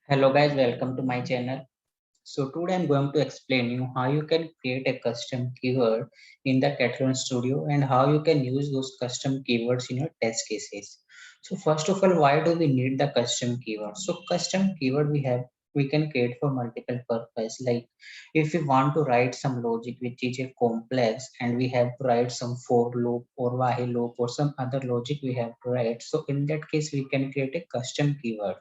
Hello guys, welcome to my channel. So today I'm going to explain you how you can create a custom keyword in the Catalan Studio and how you can use those custom keywords in your test cases. So first of all, why do we need the custom keyword? So custom keyword we can create for multiple purpose. Like if we want to write some logic which is a complex and we have to write some for loop or while loop or some other logic we have to write. So in that case we can create a custom keyword.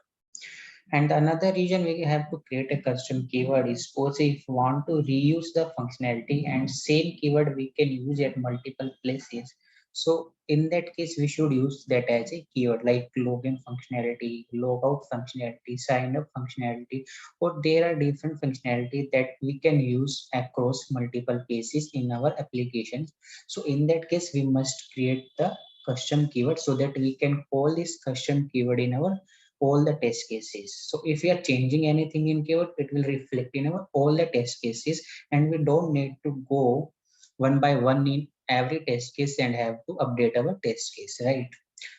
And another reason we have to create a custom keyword is suppose if we want to reuse the functionality and same keyword we can use at multiple places. So in that case, we should use that as a keyword like login functionality, logout functionality, sign up functionality, or there are different functionality that we can use across multiple cases in our applications. So in that case, we must create the custom keyword so that we can call this custom keyword in our all the test cases. So if we are changing anything in keyword, it will reflect in our all the test cases, and we don't need to go one by one in every test case and have to update our test case, right?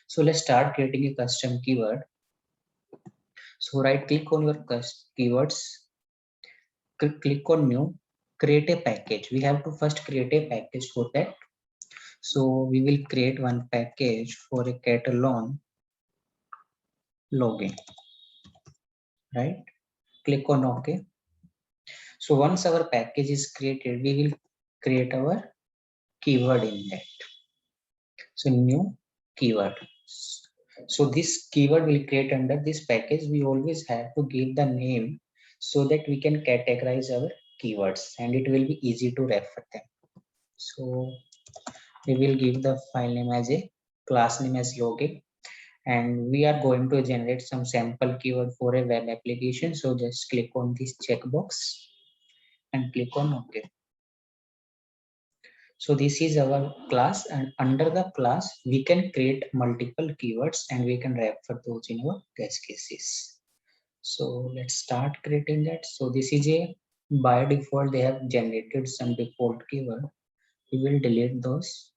So let's start creating a custom keyword. So right click on your keywords, click on new, create a package. We have to first create a package for that. So we will create one package for a Catalan login, right? Click on OK. So once our package is created, we will create our keyword in that. So new keyword. So this keyword will create under this package. We always have to give the name so that we can categorize our keywords and it will be easy to refer them. So we will give the file name as a class name as login, and we are going to generate some sample keyword for a web application. So just click on this checkbox and click on OK. So this is our class, and under the class we can create multiple keywords and we can refer those in our test cases. So let's start creating that. So this is a by default they have generated some default keyword. We will delete those.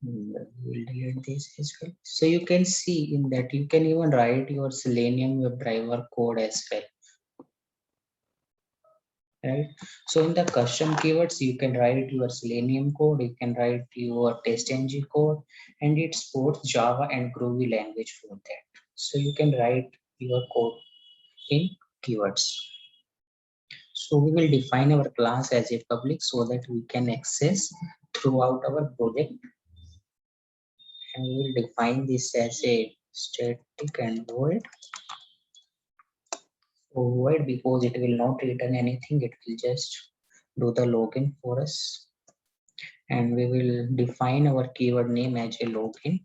We will delete this as well. So you can see in that you can even write your Selenium WebDriver code as well. Right? So in the custom keywords, you can write your Selenium code, you can write your TestNG code, and it supports Java and Groovy language for that. So you can write your code in keywords. So we will define our class as a public so that we can access throughout our project, and we will define this as a static and void. Void because it will not return anything, it will just do the login for us. And we will define our keyword name as a login.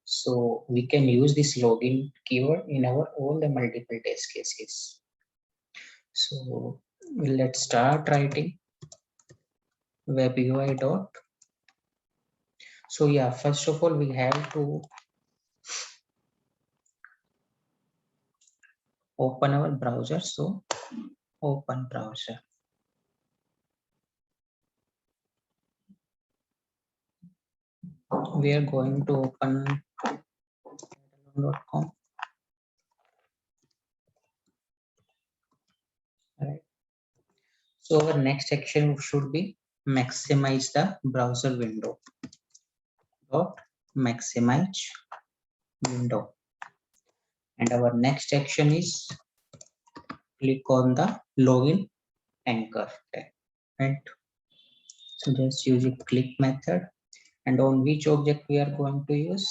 So we can use this login keyword in our all the multiple test cases. So let's start writing web UI dot. So yeah, first of all, we have to open our browser. So open browser. We are going to open catalan.com. Right. So our next section should be maximize the browser window. Dot maximize window. And our next action is click on the login anchor tab, right? So just use a click method, and on which object we are going to use,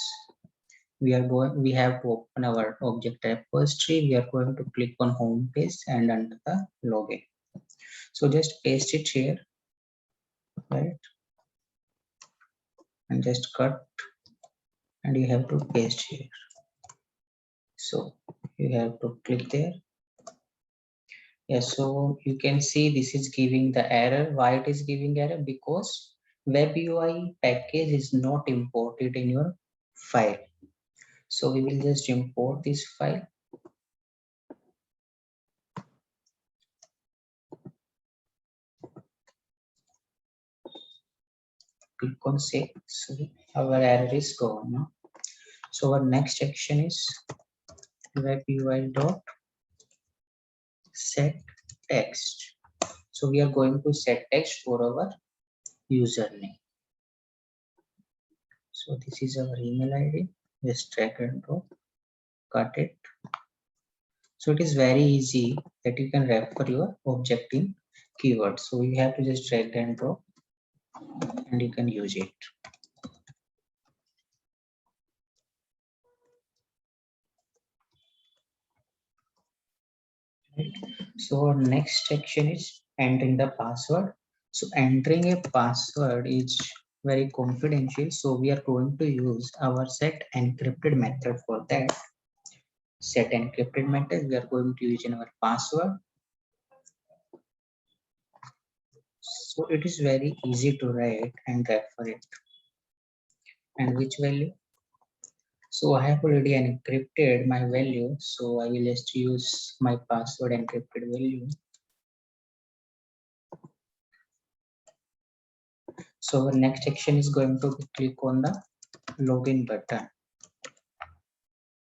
we have to open our object repository. We are going to click on home page and under the login. So just paste it here, right? And just cut, and you have to paste here. So you have to click there. Yes, so you can see this is giving the error. Why it is giving error? Because web UI package is not imported in your file. So we will just import this file. Click on save. So our error is gone now. So our next action is web UI dot set text. So we are going to set text for our username. So this is our email ID. Just drag and drop, cut it. So it is very easy that you can refer your object in keywords. So you have to just drag and drop and you can use it. Right. So our next section is entering the password. So entering a password is very confidential. So we are going to use our set encrypted method for that. Set encrypted method we are going to use in our password. So it is very easy to write and refer it. And which value? So I have already encrypted my value. So I will just use my password encrypted value. So our next section is going to click on the login button.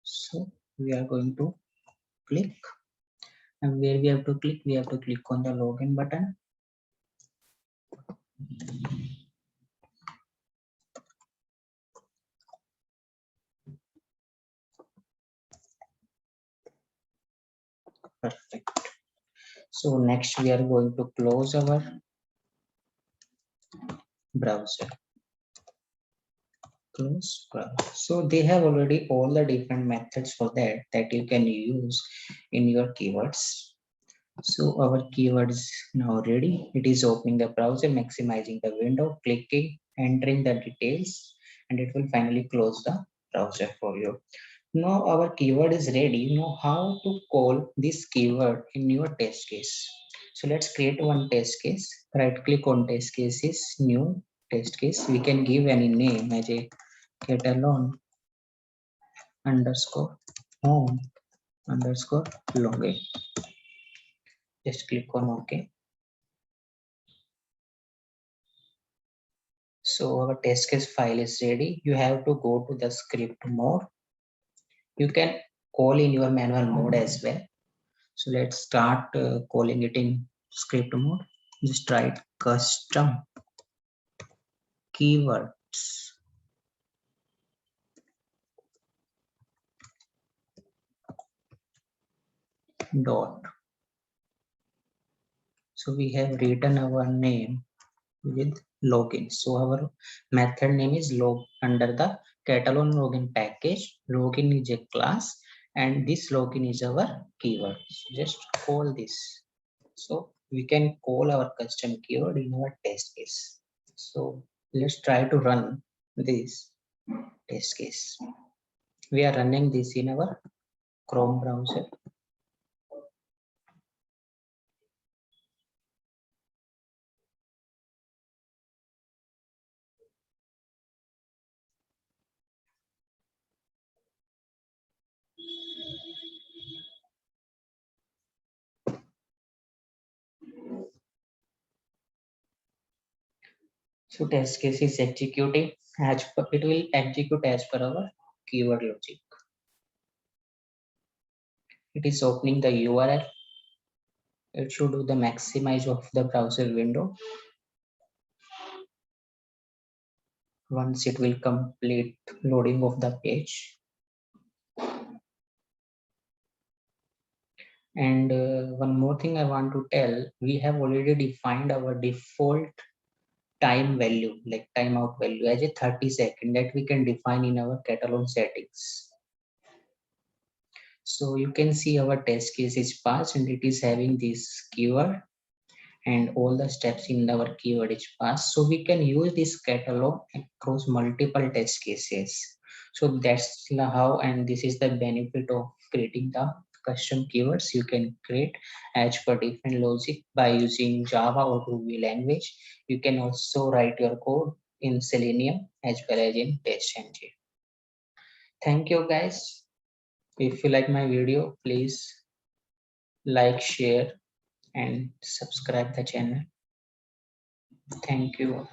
So we are going to click, and where we have to click on the login button. Perfect. So next we are going to close our browser. Close browser. So they have already all the different methods for that you can use in your keywords. So our keyword is now ready. It is opening the browser, maximizing the window, clicking, entering the details, and it will finally close the browser for you. Now our keyword is ready. You know how to call this keyword in your test case. So let's create one test case. Right click on test cases, new test case. We can give any name as a catalog underscore home underscore login. Just click on OK. So our test case file is ready. You have to go to the script mode. You can call in your manual mode as well. So let's start calling it in script mode. Just write custom keywords dot. So we have written our name with login. So our method name is log under the catalog login package. Login is a class and this login is our keyword. So just call this. So we can call our custom keyword in our test case. So let's try to run this test case. We are running this in our Chrome browser. So test case is executing as per, it will execute as per our keyword logic. It is opening the URL. It should do the maximize of the browser window. Once it will complete loading of the page. And one more thing I want to tell, we have already defined our default time value, like timeout value, as a 30 second that we can define in our catalog settings. So you can see our test case is passed and it is having this keyword and all the steps in our keyword is passed. So we can use this catalog across multiple test cases. So that's how, and this is the benefit of creating the custom keywords you can create as per different logic by using Java or Ruby language. You can also write your code in Selenium as well as in TestNG. Thank you guys. If you like my video, please like, share, and subscribe the channel. Thank you.